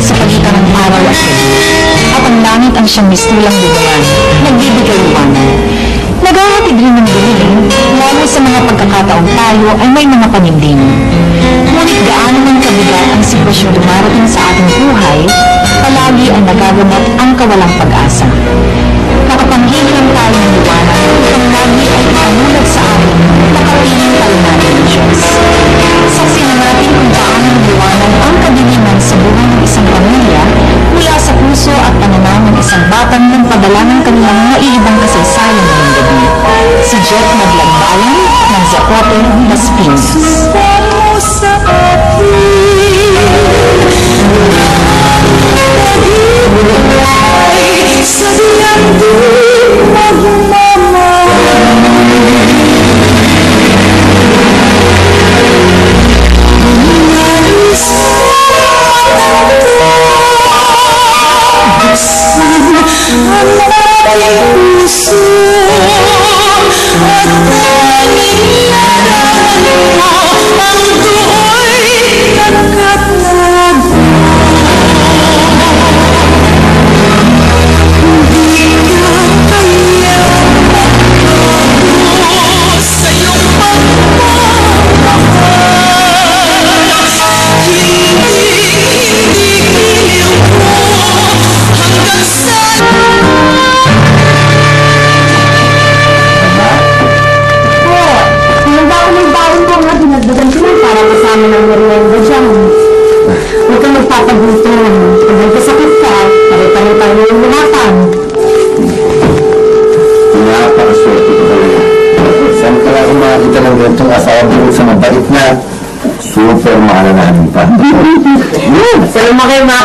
Sa pagitan ng araw at gabi, at ang langit ang siyang mistulang lubuan, nagbibigay liwanag. Naghahatid rin ng dilim, lalo sa mga pagkakataong tayo ay may mga panimdim. Ngunit gaano man kabigat ang sitwasyon dumarating sa ating buhay, palagi ang nagagamot ang kawalang pag-asa. Nakapanghihilang tayo ng liwanag upang lagi ay ipamulat sa atin na kapiling tayo natin ng Diyos. Saksihan natin kung paano liwanag ang kadiliman sa buhay ng isang pamilya mula sa puso at pananaw ng isang batang nang padala ng kanilang maiibang kasaysayan ngayong gabi. Si Jeff Maglambayan ng Zapote, Las Piñas.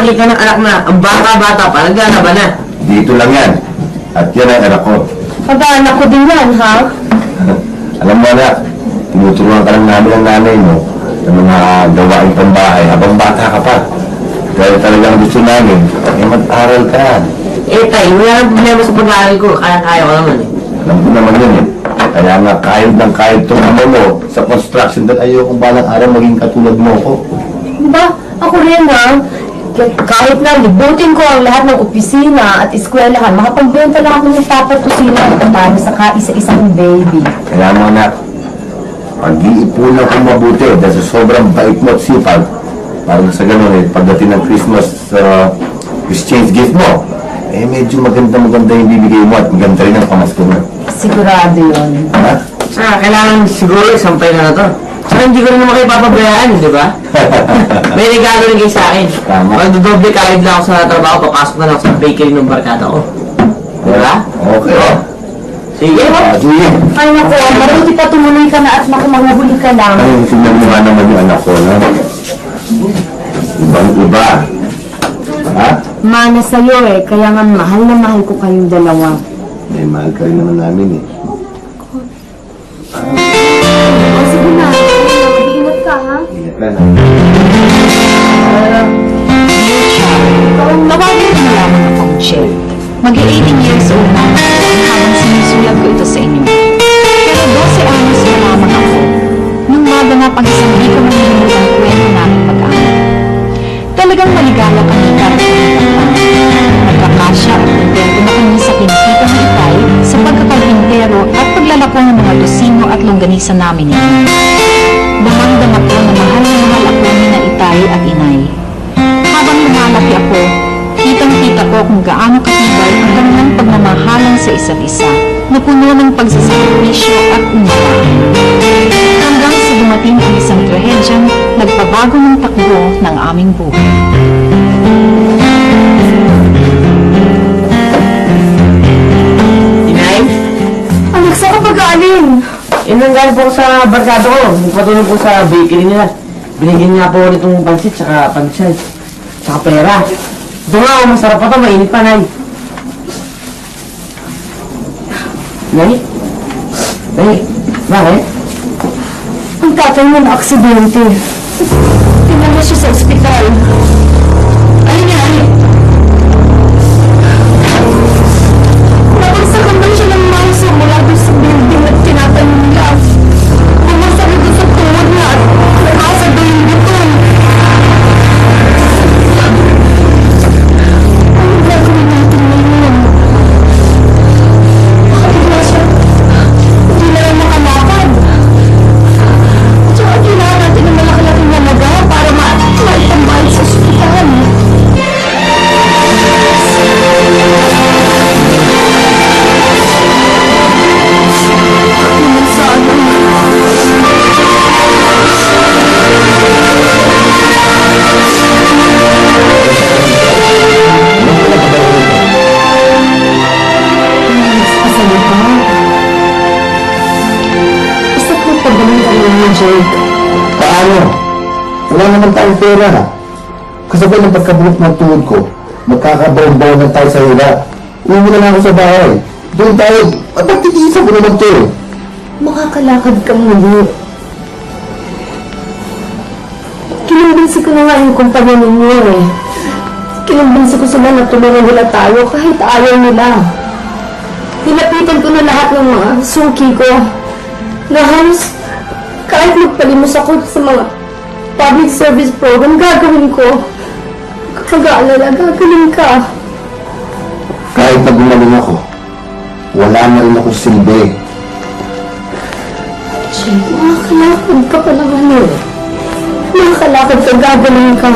Makita ng anak na, ang bata-bata pa, naglalaba na. Dito lang yan. At yan ang anak ko. Pag-anak ko din yan, ha? Alam mo anak, tinuturuan ka lang namin ang nanay mo ng mga gawain pambahay habang bata ka pa. Dahil talagang gusto namin, mag-aral ka. Tay, wala nang problema sa pag-aaral ko. Kaya-kaya ko naman eh. Alam ko naman yun eh. Kaya nga kahit ng kahit itong ama mo sa construction dahil ayokong balang araw maging katulad mo ko. Diba? Ako rin, ha? Kahit na libutin ko ang lahat ng opisina at eskwelahan, makapagbenta lang ako ng tapat kusina para sa kaisa-isang baby. Kaya mo anak, pag-iipunan ko mabuti dahil sa sobrang bait mo at sipag, parang sa ganun eh, pagdating ng Christmas exchange gift mo, eh medyo maganda yung bibigay mo at maganda rin ang pamasko mo. Sigurado yun. Ha? Kailangan siguro sampay na to. Saka hindi ko rin naman kayo papabayaan, di ba? May regalo rin kayo sa akin. Tama. Magdodoble kahit lang ako sa trabaho, papasok na lang sa bakery ng barkada ko. Di ba? Okay. Sige. Sige. Ay naku, mabuti pa tumuloy ka na at makumahuli ka lang. Ay, tingnan mo nga naman yung anak ko, no? Ibang-iba. Ha? Mana sa'yo eh, kaya nga mahal na mahal ko kayong dalawa. May mahal ka rin naman namin eh. Sige na, mag-iingat ka ha? Ingat ka na. Tawagin ko na lamang akong Jeff. Mag-18 years old na ako habang sinusulat ko ito sa inyo. Pero 12 anos pa lamang ako nung maganap ang isang di ko malilimutan kwento namin mag-anak. Talagang maligaya kami karating ng nagkakasya at kontento na kami sa kinikita ng itay sa pagkakapintero at paglalako ng mga dosino at longganisa namin nito. Damang-dama ko na mahal ako ni na itay at inay. Habang lumalaki ako, kitang-kita ko kung gaano katibay ang kanilang pagmamahalan sa isa't isa na puno ng pagsasakripisyo at unawain. Hanggang sa dumating ang isang trahedyang nagpabago ng takbo ng aming buhay. Inay? Anak, saan ka pag-aalin? Inanggal po ko sa barkada ko. Nagpatuloy po sa bakery nila. Binigyan nga po nitong pansit, tsaka pansay, tsaka pera. Ito nga, masarap pa ito, mainit pa, Nay. Nay? Nay? Bakit? Ang tatay mo na aksidente. Tinala siya sa ospital. Ayun niya, ayun. Napagsakan ba siya ng mangsa mula doon sa building at tinatayo nila. Bumagsak ito sa tuhod niya at nakasag doon yung butong. Ano gagawin natin ngayon? Nakabigla siya. Hindi na lang makalakad. Tsaka kailangan natin ng malaki-laking halaga para maipambayad sa ospital. Ano sana? Pasaya ka? Basta ko pagdaman ka lang mo, Jake. Paano? Wala naman tayong pera. Kasabay ng pagkabuhat ng tuhod ko, magkakabaw-baw na tayo sa hila. Uwi na lang ako sa bahay. Doon tayo, at magtitiisa ko naman to. Makakalakad ka muli. Kinumbinsi ko na nga yung kumpanya ninyo eh. Kinumbinsi ko sila na tulungan nila tayo kahit ayaw nila. Nilapitan ko na lahat ng mga suki ko. Na halos kahit magpalimos ako sa mga public service program, gagawin ko. Kapag-aalala, gagaling ka. Kahit na gumaling ako, wala na rin ako silbi. Jake, makakalakad ka pa naman eh. Makakalakad ka, gagaling ka.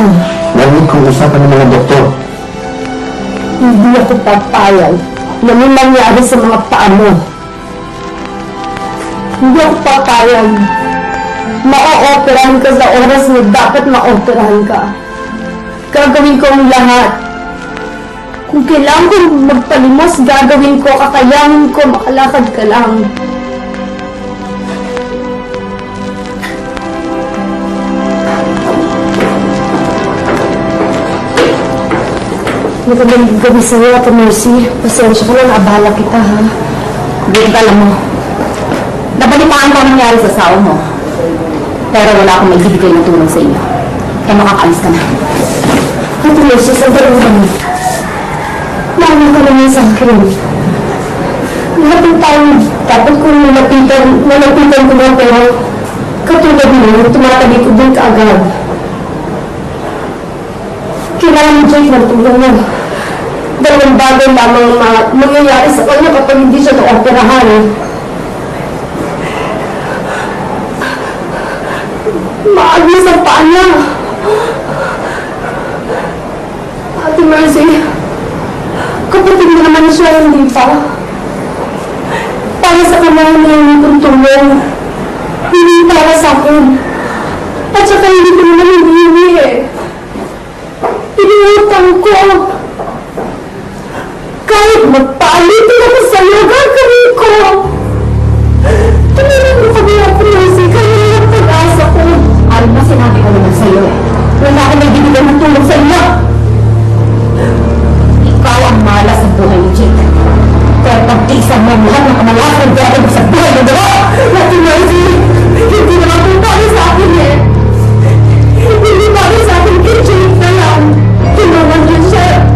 Narinig kong usapan ng mga doktor. Hindi ako papayag na may mangyari sa mga paa mo. Hindi ako papayag. Ma-operahan ka sa oras na dapat ma-operahan ka. Gagawin ko ang lahat. Kung kailangan ko magpalimos, gagawin ko, kakayanin ko, makalakad ka lang. Magandang gabi sa'yo, Ate Mercy. Pasensya ka na, naabala kita, ha? Hindi, alam mo. Nabalitaan ko ang nangyari sa asawa mo. Pero wala akong maibibigay ng tulong sa inyo. Kaya makakaalis ka na. Ate Mercy, sandali lang. Mahal ka naman sa akin. Lahat ng tao, dapat kong nalapitan ko lang, pero katulad mo, tumatalikod din kaagad. Kailangan mo, Jake, ng tulong mo. Dalawang bagay lamang mangyayari sa kanya kapag hindi siya na-operahan. Maagos ang paa niya. Ate Mercy, kapatid mo naman siya, hindi pa. Para sa kanya hinihingi kong tulong. Hindi para sa akin. At saka hindi ko naman hinihingi eh. Iniutang ko. Kahit magpaalitin ako sa'yo, gagawin ko. Tumulong mo kami, Ate Mercy, kaya yung pag-asa ko. Alam mo, sinabi ko naman sa'yo eh. Wala akong nagbibigay ng tulong sa inyo. Ikaw ang malas sa buhay ni Jake. Kaya pagtiisan mo ang lahat ng kamalasan ng dati mo sa buhay ng dalawa. Ate Mercy, hindi naman po para sa akin eh. Hindi para sa akin kay Jake na lang. Tulungan niyo siya.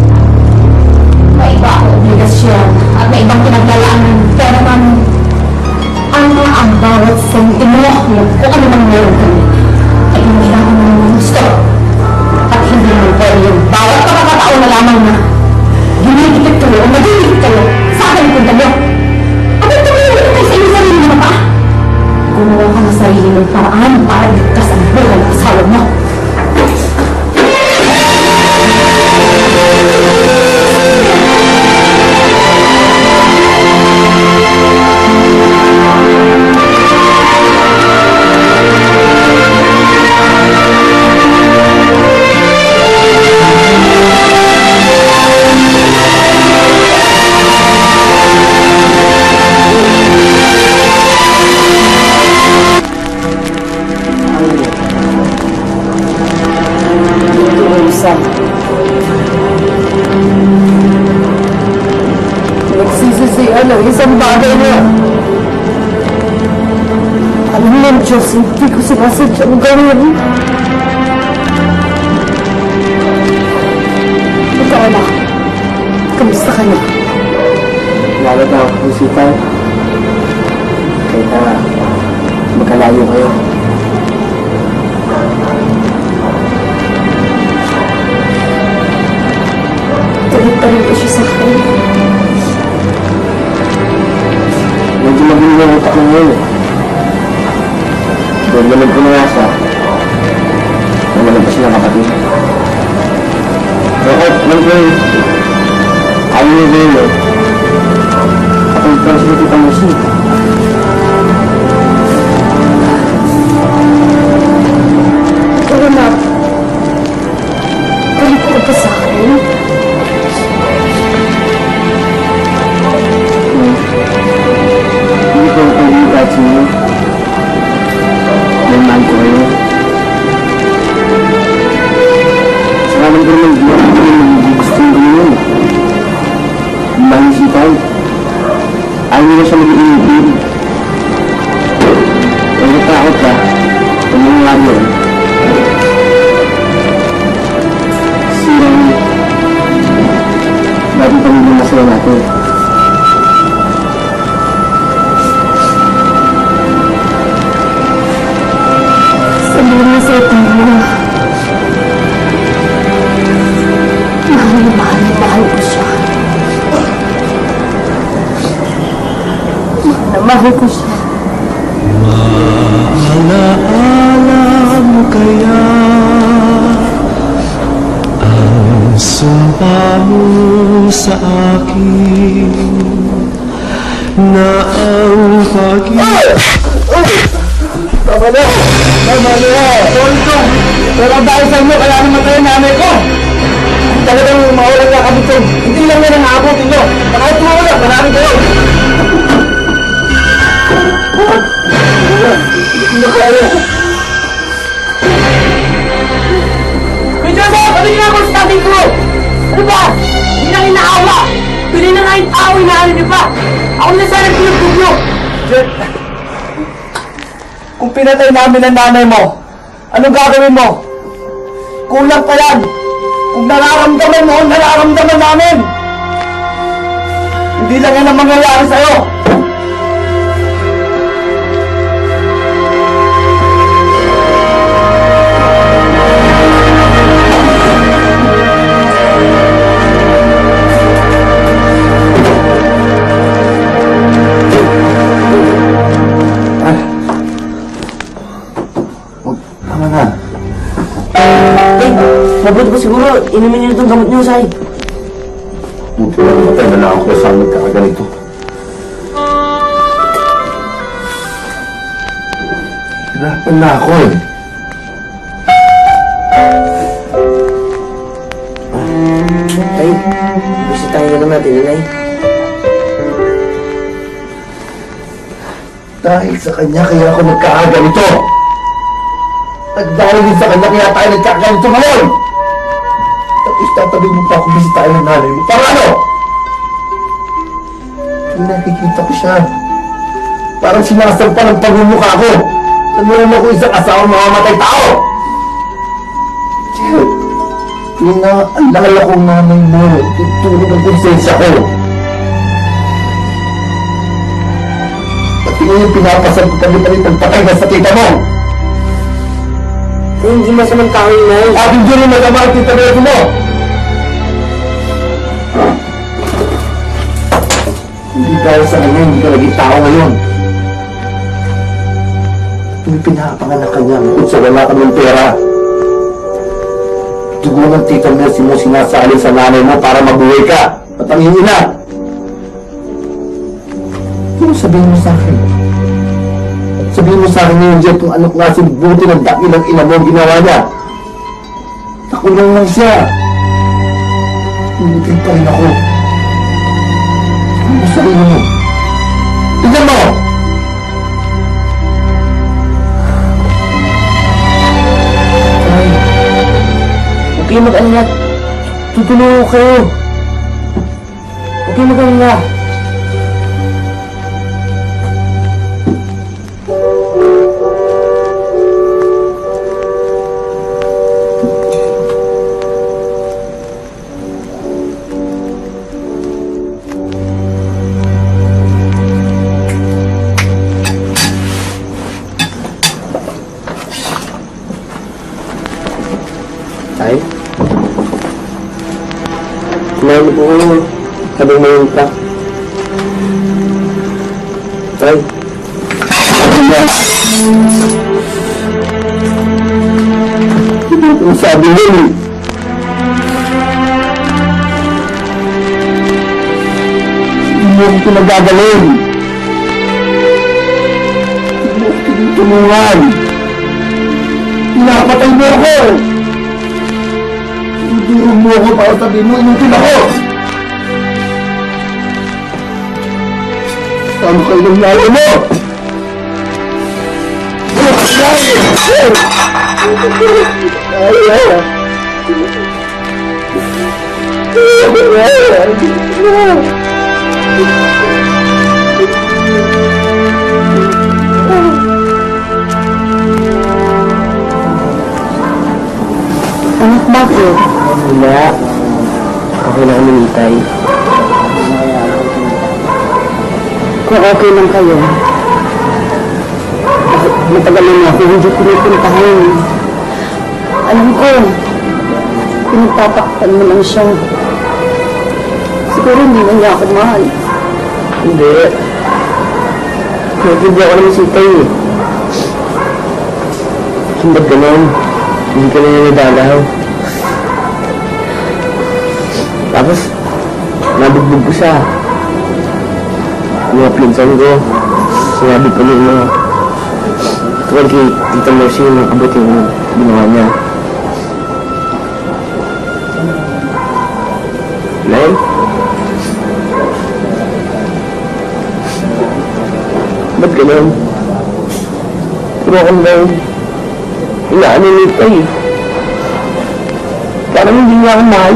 May iba akong obligasyon at may ibang pinaglalaanan. Pero ano ang bawat sentimo kung ano man meron kami ay kailangan mo ng gusto. At hindi mo pwede yung bawat kapakataon na lamang na ginigit kayo o nagigit kayo sa akin punta mo. At ito mo yung kayo sa inyo sarili mo pa. Gumawa ka ng sarili ng paraan para ligtas ang buhay ng asawa mo. Nagsisisiyan ng isang bagay na alam mo, Diyos Kasi hindi ko sinasadyang gawin. Ikaw na. Kamusta ka na? Lalo na ako po si Tay. Kahit na magkalayo kayo. Galit pa rin po siya sa akin. Medyo magulo ang utak ko ngayon eh. Doon naman ko na nga siya. Naman pa siya kapatid. Bakit? Alam ko eh. Ayaw niya ngayon eh. Kapag pa siya kita mo siya. Ikaw na. Galit ka pa sa akin? Hindi ko pag-iigat sa inyo. May mahal ko kayo. Saka naman ko naman hindi gusto yung ganyan. Mahal si Tay. Ayaw nila siya mag-iinipin. Kaya natakot ka. Kung nangyari yun. Sirang dati pamilya masaya natin. Sabihin mo sa ito mo. Mahal ko siya. Mahal ko siya. Alaala mo kaya ang sumpa mo sa akin na ang pag-ibig. Tama na! Tama na! Sorry ko! Pero dahil sa inyo, kaya namatay ang nanay ko! Talagang mawalan na kami ito. Hindi lang yan ang aabutin nyo. Kahit mawala, marami kayo! Hindi kaya. Medyo ba? Pabili na ako sa tatay ko! Ano ba? Hindi na inaawa! Pili na nga yung tao, inaano niyo pa! Ako na sana pinagpugyo! Jet! Kung pinatay namin ang nanay mo, anong gagawin mo? Kulang pa yan! Kung nararamdaman mo, nararamdaman namin! Hindi lang yan ang mangyayari sa'yo! Tama na. Mabuti ko siguro, inumin niyo itong gamot niyo, Say. Buti na namatay na lang ako sa magkakaganito. Hirapan na ako eh. Tay, bisitahin ka na natin, Nay. Dahil sa kanya kaya ako nagkakaganito. At dahil din sa kanya kaya tayo nagkakaganito ngayon. Tapos tatabi mo pa ako bisitahin ng nanay mo. Para ano? Yung nakikita ko siya. Parang sinasampa ng pagmumukha ko. Nanunan ako isang asawang mamamatay tao. Pinaalala kong nanay mo. Tutulog ang konsensya ko. Pati ngayon pinapasal ko kami pagpatay na sa tita mo. Tay, hindi masamang tao yun, Nay. At hindi rin masama ang tita mo. Hindi dahil sa kanya, hindi ka naging tao ngayon. Yung pinapanganak ka niya, bukod sa wala kang pera. Dugo ng tita Mercy mo sinasali sa nanay mo para mabuhay ka. At ang ina. Ano sabihin mo sa akin? Sabihin mo sa akin ngayon, Jet, kung anong klaseng buti ng daki ng ina mo ang ginawa niya. Nakulang lang siya. Umutay pa rin ako. Ano sabihin mo? Tignan mo! Tay, huwag kayo mag-alala. Tutulungan ko kayo. Huwag kayo mag-alala. Tay? Kumain po kayo. Habang mayroon pa. Tay? Ang sabi mo eh. Hindi mo ako pinagagaling. Hindi mo ako tinutulungan. Pinapatay mo ako. Tinutulong mo ako para sabihin mo inutil ako. Paano kayo ng lalo mo? Anak, bakit? Wala. Okay lang kami ni Tay. Kung okay lang kayo, matagal na ako hindi pinupuntahan. Alam ko, pinagtatakpan mo lang siya. Siguro hindi na niya ako mahal. Hindi. Hindi ako naman si Tay eh. Ba't ganun? Hindi ka na nadalaw. Tapos, nabugbog ko siya. Mga pinsan ko, sinabi ko nung mga tungkol kay Tita Mercy yung nakabuti yung ginawa niya. Nay? Ba't ganun? Puro akong lang inaano nito eh. Parang hindi niya ako mahal.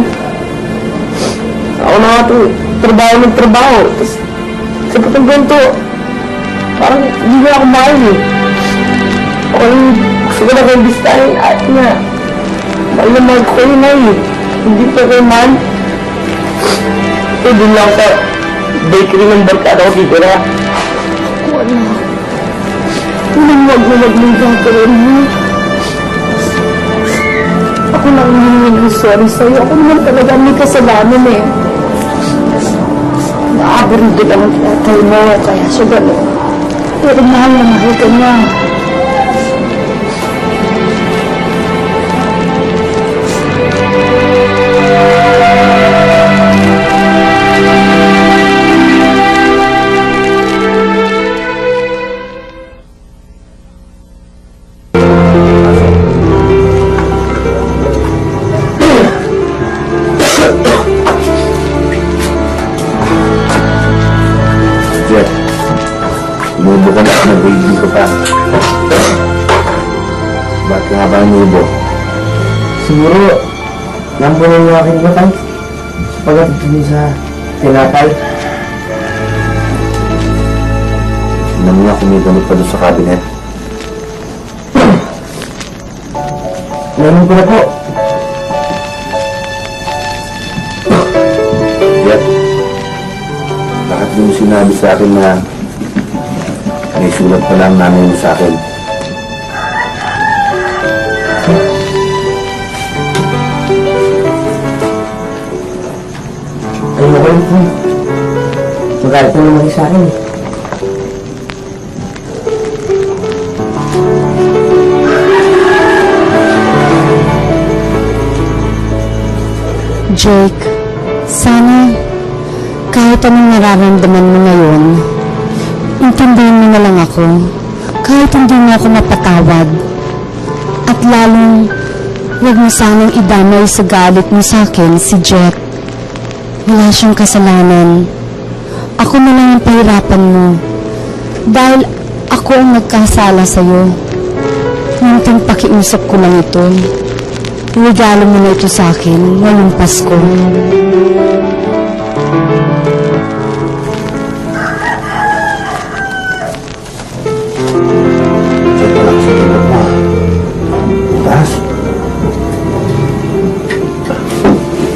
Ako na nga itong trabaho. Tapos, sa putang ganito, parang hindi niya ako mahal eh. Ako lang gusto ko na kayong bistahin at nga. Mahal na mahal ko kayo na eh. Hindi pa kayo mahal. Ito din lang sa bakery ng barkada ko titira. Wala. Wag mong gagawin mo. Ako lang hindi sorry sa'yo. Ako naman talaga may kasalanan eh. Naabarito lang ang tatay mo, kaya siya gano'n. Pero mahal na mahal ka niya. Jeff, inubo ka na at nag-baby ko pa. Bakit ka nga ba inubo? Siguro, lampunan yung aking batay. Pagdating din sa tinapay. Tignan mo nga kung may gamit pa doon sa cabinet. Meron ko na po. Jeff, bakit mo sinabi sa akin na may sulat pa lang nanay mo sa akin? Ay, makulit mo. Magalit mo naman sa akin. Jake, sana kahit anong nararamdaman mo ngayon, intindihin mo na lang ako. Kahit hindi mo ako mapatawad. At lalong, huwag mo sanang idamay sa galit mo sa akin si Jack. Wala siyang kasalanan. Ako na lang ang pahirapan mo. Dahil ako ang nagkasala sa'yo. Munting pakiusap ko lang ito. Regalo mo na ito sa akin ngayong Pasko. Ito lang sa tingin mo. Taas.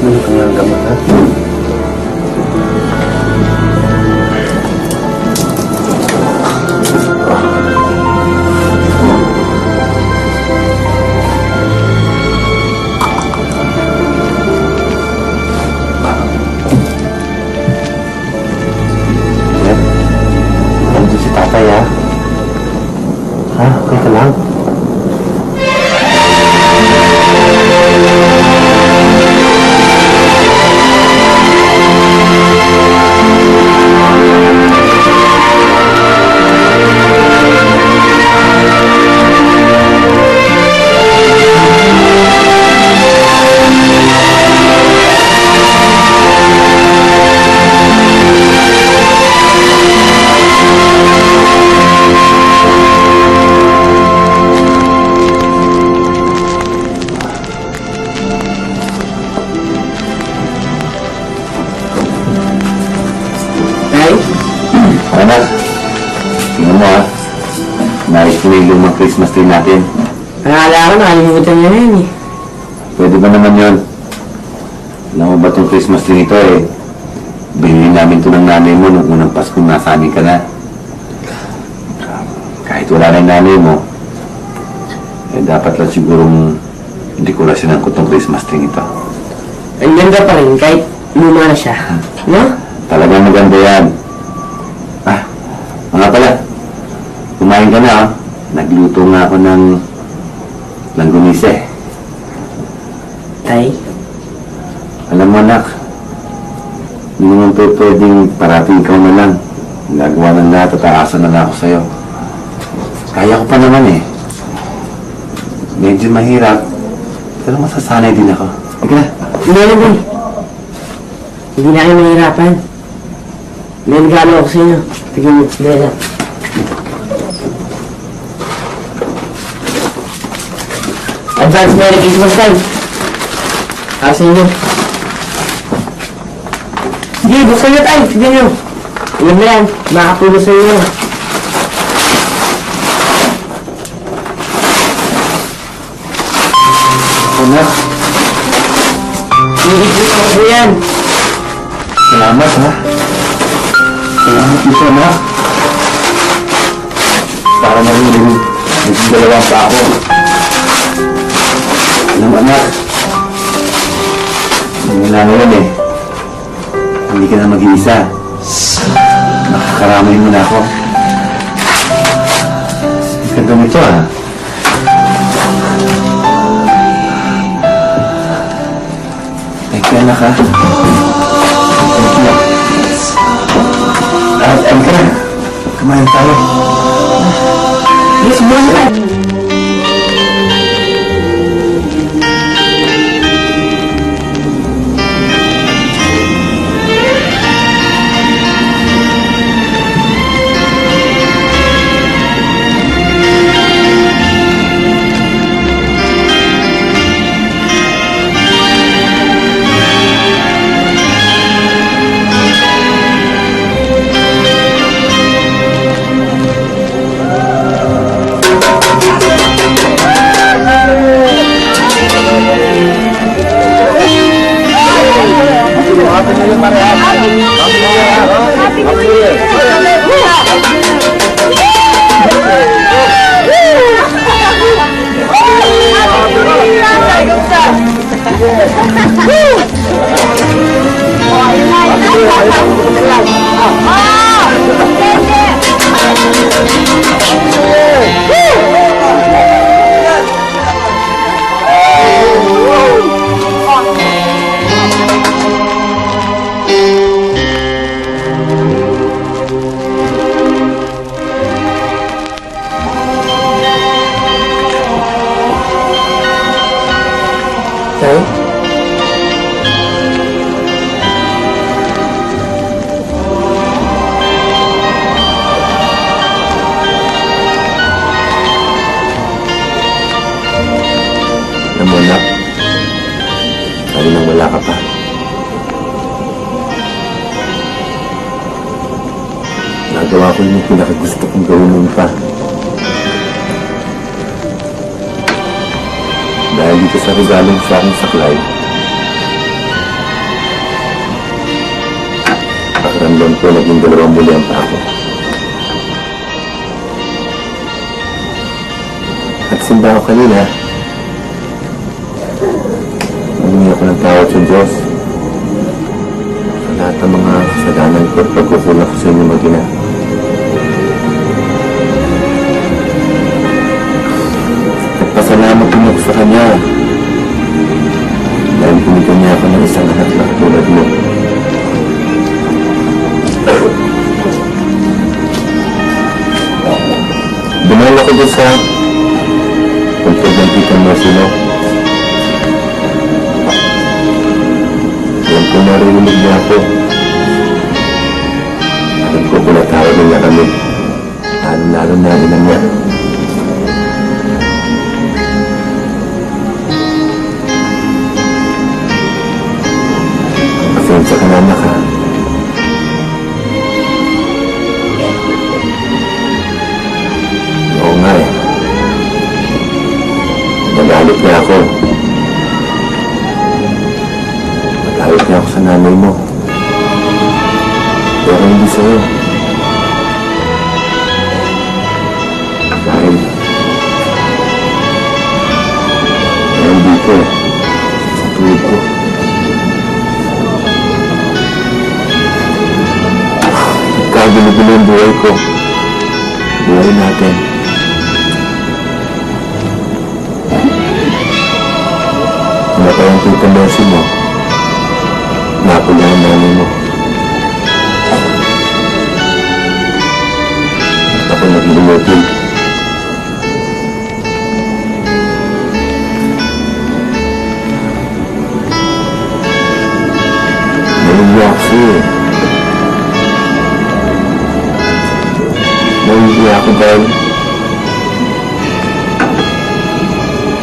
Ano ka nga ang gamot, ha? Christmas tree natin. Akala ko nakalimutan niya na yun eh. Pwede ba naman yun? Alam mo ba itong Christmas tree ito eh? Binili namin ito ng nanay mo nung unang Pasko nasa amin ka na. Kahit wala na yung nanay mo, eh dapat lang sigurong dekorasyonan ko itong Christmas tree ito. Ang ganda pa rin kahit luma na siya. No? Talagang maganda yan. Mga pala, kumain ka na ah. Nagluto nga ako ng langgunise. Tay? Alam mo anak, hindi naman pwedeng parati ikaw na lang. Nagawa ng lahat at aasa na lang ako sa'yo. Kaya ko pa naman eh. Medyo mahirap, pero masasanay din ako. Sige na. Hindi na, boy. Hindi na kayo mahirapan. May regalo ako sa inyo. Tignan mo, hindi na. Advance Merry Christmas time. Para sa inyo. Sige, buksan nyo tayo. Tignan nyo. Alam na yan. Makakapulot sa inyo. Anak, Merry Christmas po yan. salamat ha. Salamat dito anak. Para narinig, nagdalawang pa ako. Alam mo anak, wala ngayon eh. Hindi ka na mag-iisa. Nakakaramay mo na ako. Ganda nito ah. Thank you anak ha. Thank you. Ano ka na? Kumain tayo. Yes, boy. Alam mo anak, lalo nang wala ka pa. Nagawa ko yung pinakagusto kong gawin noon pa. Dahil dito sa regalong sa aking saklay, pakiramdam ko naging 2 bulan pa ako. At simba ko kanina, humingi ako ng tawad sa Diyos sa lahat ng mga kasalanan ko at pagkukulang ko sa inyo mag-ina. Nagpasalamat din ako sa Kanya dahil binigyan niya ako ng isang anak na katulad mo. Dumaan ako doon sa Puntod ng Tita Marcelo. Alam ko narinig niya ako. Alam ko pinatawag niya kami. Lalo na rin niya. Pasensya ka na anak ha. Oo nga eh. Galit niya ako. Magalit niya ako sa nanay mo. Pero hindi sa'yo. Dahil dito, sa tulog ko. Nagkagulo-gulo ang buhay ko. Buhay natin. Namatay ang tita Mercy mo. Napula ang nanay mo. At ako naging immortal. Nahihiya ako sa'yo. Nahihiya ako dahil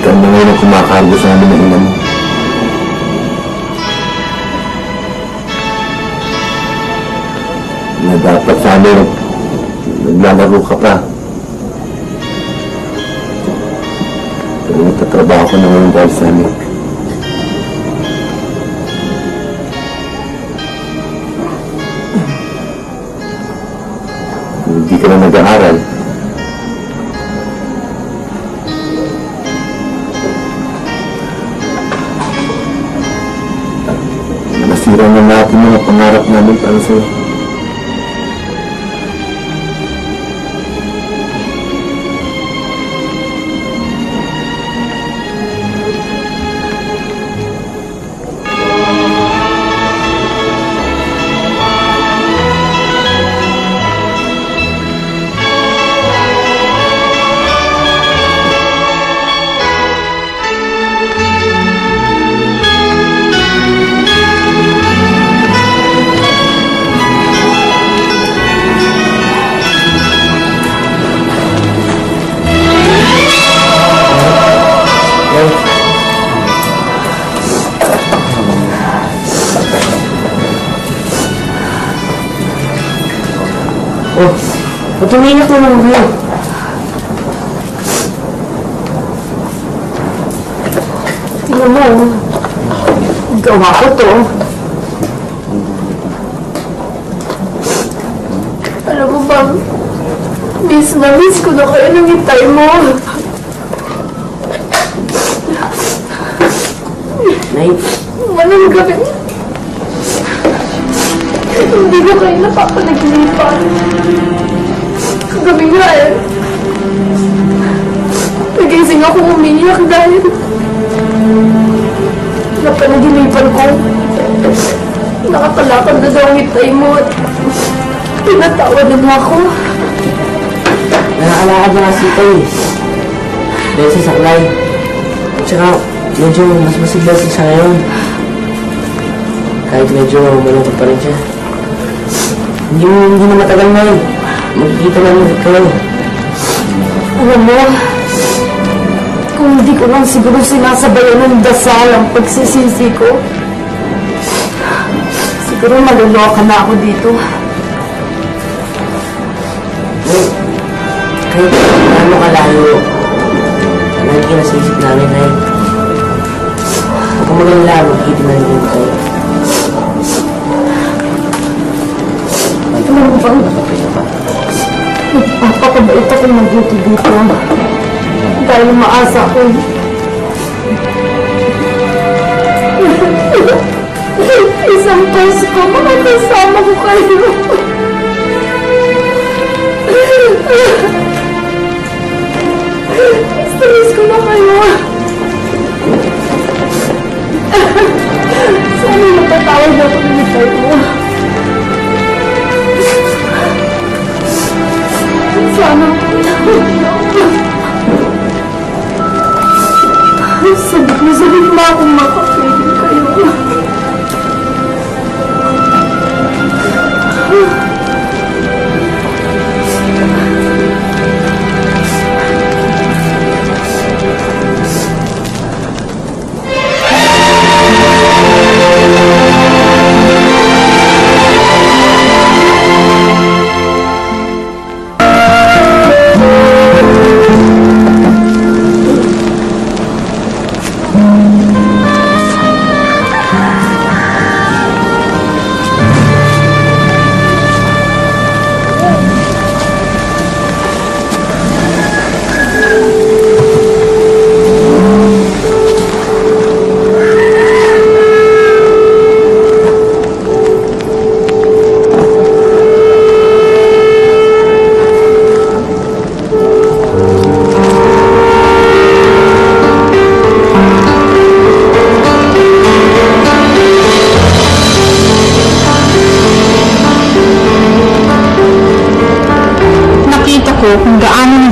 ikaw na ngayon ang kumakargo sa amin ng ina mo. Na dapat sana naglalaro ka pa. Pero nagtatrabaho ko na ngayon dahil sa amin. Hindi ka na nag-aaral. Nasira na natin mga pangarap namin para sa'yo. Oh, patuloy na ko naman kayo. Tingnan mo, gawa ko to. Alam mo ba, miss na miss ko na kayo ng hitay mo. Nay, Walang gabi. Hindi ko kayo napapanaginipan. Kagabi nga eh. Nagising ako umiyak dahil napanaginipan ko. Nakatalakad na daw ang itay mo at pinatawad na mo ako. nakakalakad na nga si Tay. Dahil sa saklay. Tsaka, medyo mas masigla siya ngayon. Kahit medyo malungkot pa rin siya. Hindi na matagal na yun. Magkikita lang ulit kayo. Alam mo, kung hindi ko lang siguro sinasabayan ng dasal ang pagsisisi ko, siguro maluloka na ako dito. Kahit ano kalayo, lagi na sa isip namin ay kung maganda, magkikita na rin tayo. Alam mo ba, nagpapakabait ako mag-duty dito dahil maasa ko. Isang Pasko, makakasama ko kayo. Stress ko na kayo. Sana napatawag ako ng itay mo. Sana sabit na akong makapiling kayo.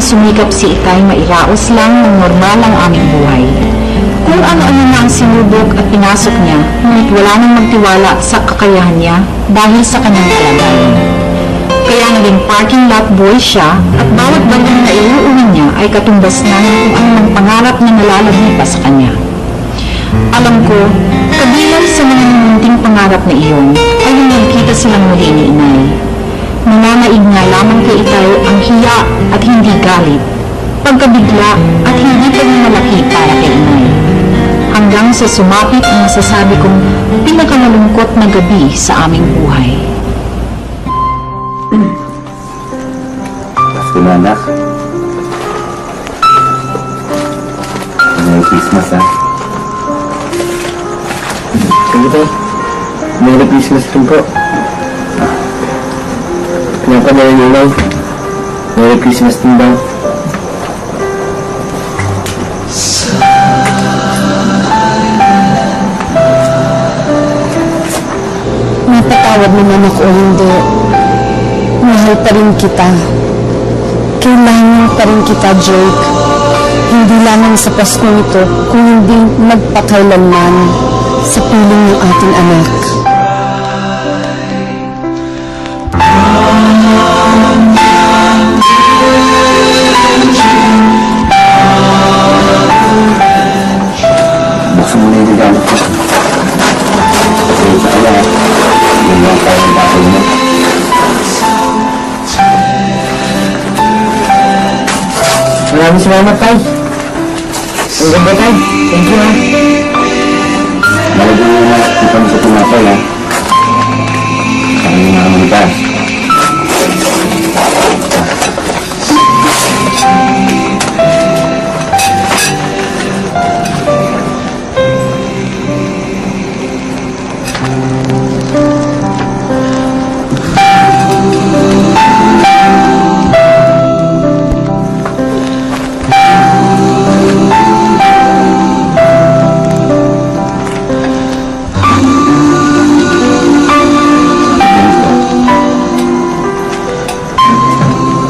sumikap si Ikay, mairaos lang ng normal ang aming buhay. Kung ano-ano na ang sinubok at pinasok niya, ngunit wala nang magtiwala sa kakayahan niya dahil sa kanyang kalagayan. Kaya naging parking lot boy siya at bawat bandang na iuunan niya ay katumbas na ng kung anong pangarap na nalalagay pa sa kanya. Alam ko, kabilang sa mga munting pangarap na iyon ay nung nagkita silang muli ni Inay. Nananaig nga lamang kay Ikay ang hiya at hindi galit, pagkabigla at hindi pagmamalaki para kay Inay. Hanggang sa sumapit ang masasabi kong pinakamalungkot na gabi sa aming buhay. Pasko na, anak. Merry Christmas, ha? Sige tayo. Merry Christmas rin po. Pinapanood niyo lang. Merry Christmas din daw. Napatawad naman ako, hindi. Mahal pa rin kita. Kailangan pa rin kita, Jake. Hindi lamang sa Pasko ito, kung hindi magpakailanman sa piling ng ating anak. Buksan mo na yung regalo ko. Kasi sa kanya, yung mga kayang battle mo. Maraming salamat tayo. Ang ganda tayo. Thank you, ha. Malagyan mo na kita mo sa tinapay, ha? Saka yung mga manitas.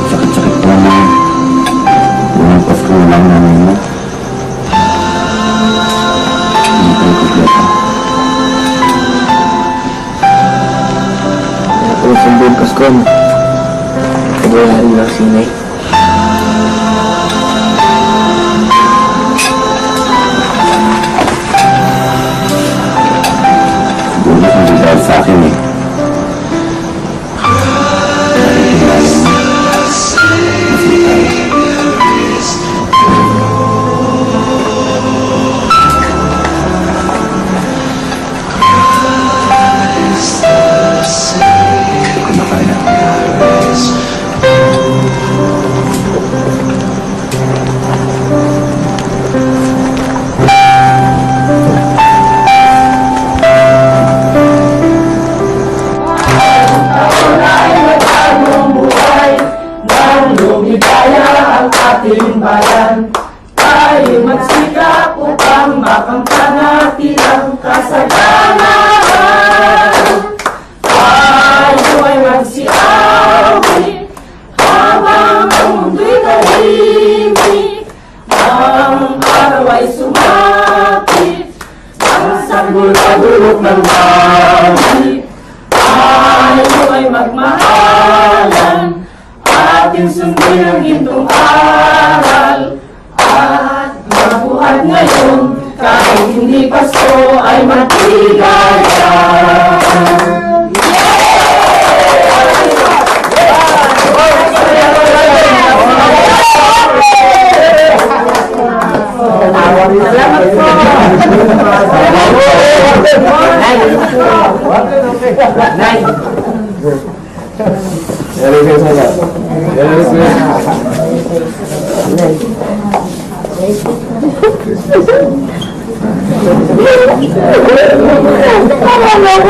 Sakit-sakit po naman. Unang Pasko lang namin mo. Hindi tayo kumpleto. Kung sundin Pasko, kabayarin lang si Inay. Siguro hindi dahil sa akin, eh. Dahil kailangan mo. Masaya tayo. Kumakain ako.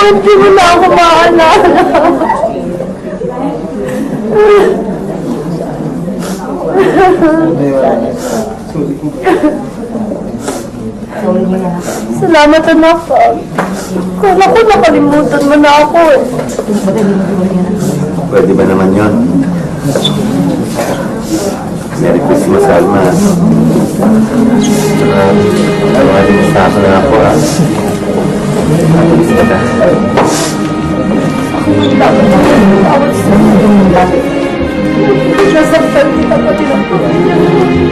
Hindi mo na ako maalala. Salamat, anak. Kala ko nakalimutan mo na ako eh. Pwede ba naman yun? Merry Christmas, Alma. Alimusta ako na ako, ha? Alis ka na. Nasaktan kita pati ng pamilya mo.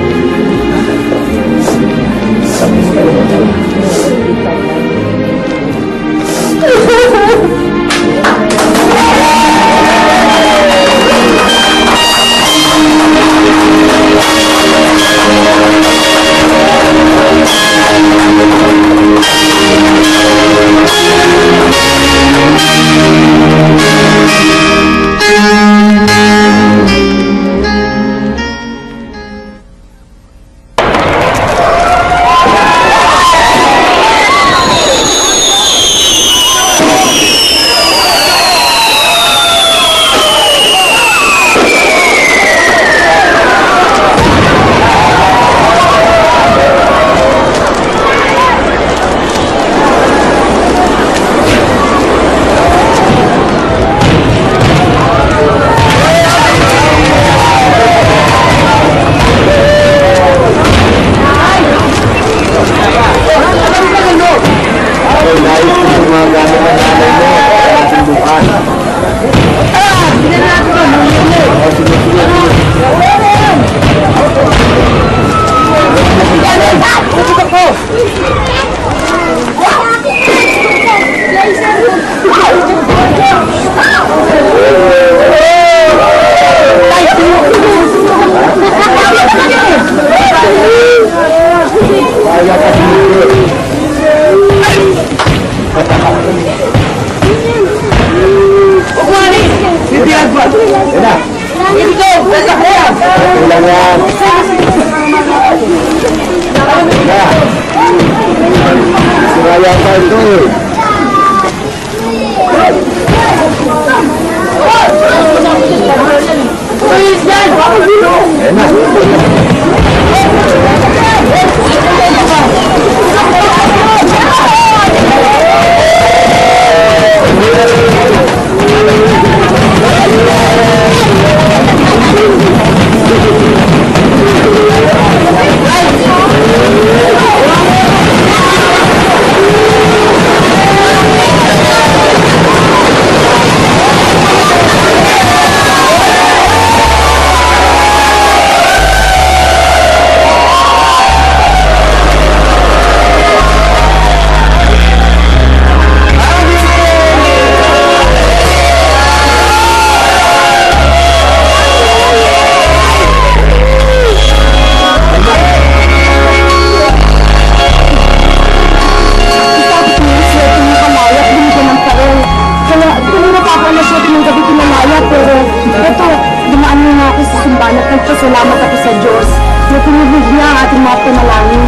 Nagpasalamat ako sa Diyos na tinubig niya ang ating mga panalangin.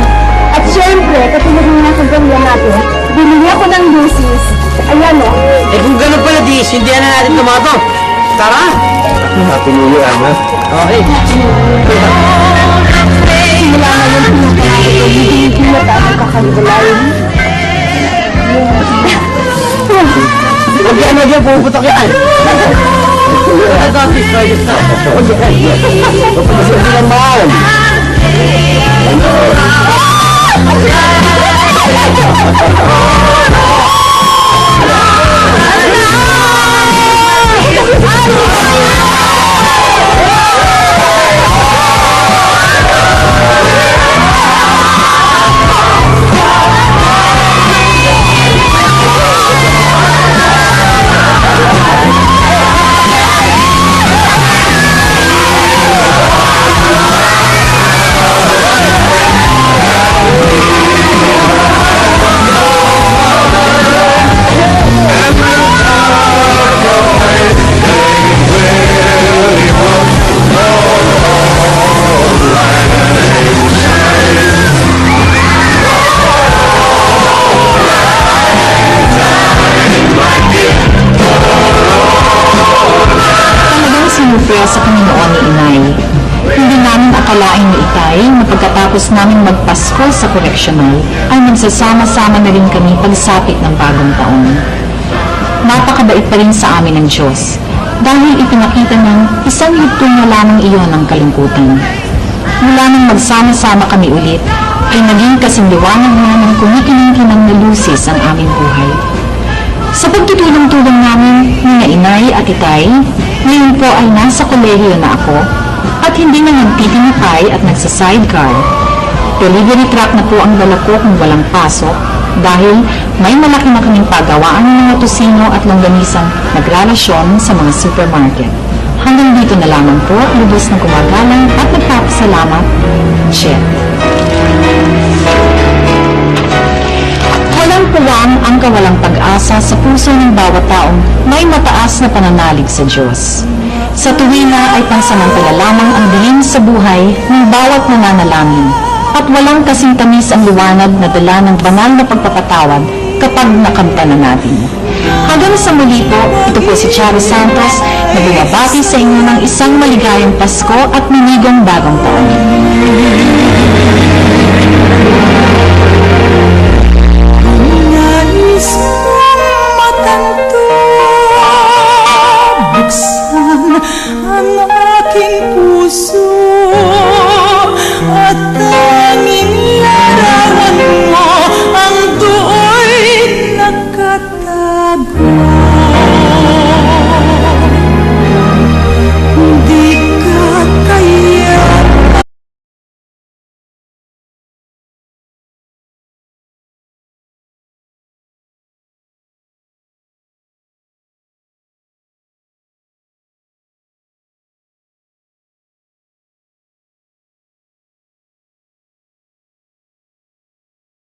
At syempre, katulad ng mga kagawin natin, binili ako ng lusis. Ayan o. Eh kung gano'n pala, di, sindihan na natin tomato. Tara! Happy New Year, Alma. Okay. Simula ngayon pinapalaki ko, hindi na tayo kakaliwalayin. Huwag yan, puputok yan. Ito, please, try this now. Hindi naman. Sa Panginoon ni Inay. Hindi namin akalain ni Itay na pagkatapos namin magpasko sa koreksyonal ay magsasama-sama na rin kami pagsapit ng bagong taon. Napakabait pa rin sa amin ng Diyos dahil ipinakita ng isang yugtong na lamang iyon ang kalungkutan. mula nang magsama-sama kami ulit, ay naging kasing liwanag na ng kumikinang-kinang na lusis ang aming buhay. Sa pagtutulong-tulong namin ni na inay at itay, ngayon po ay nasa kolehiyo na ako at hindi na nagtitinapay at nagsa-sidecar. Delivery truck na po ang dala ko kung walang pasok dahil may malaki na kaming pagawaan ng mga tusino at longganisang nagralasyon sa mga supermarket. Hanggang dito na lamang po, lubos na gumagalang at nagpapasalamat, Chef. Walang puwang ang kawalang pag-asa sa puso ng bawat taong may mataas na pananalig sa Diyos. Sa tuwina ay pansamantala lamang ang dilim sa buhay ng bawat nananalangin at walang kasing tamis ang liwanag na dala ng banal na pagpapatawad kapag nakamta na natin. Hanggang sa muli po, ito po si Charo Santos na bumabati sa inyo ng isang maligayang Pasko at minigong bagong taon.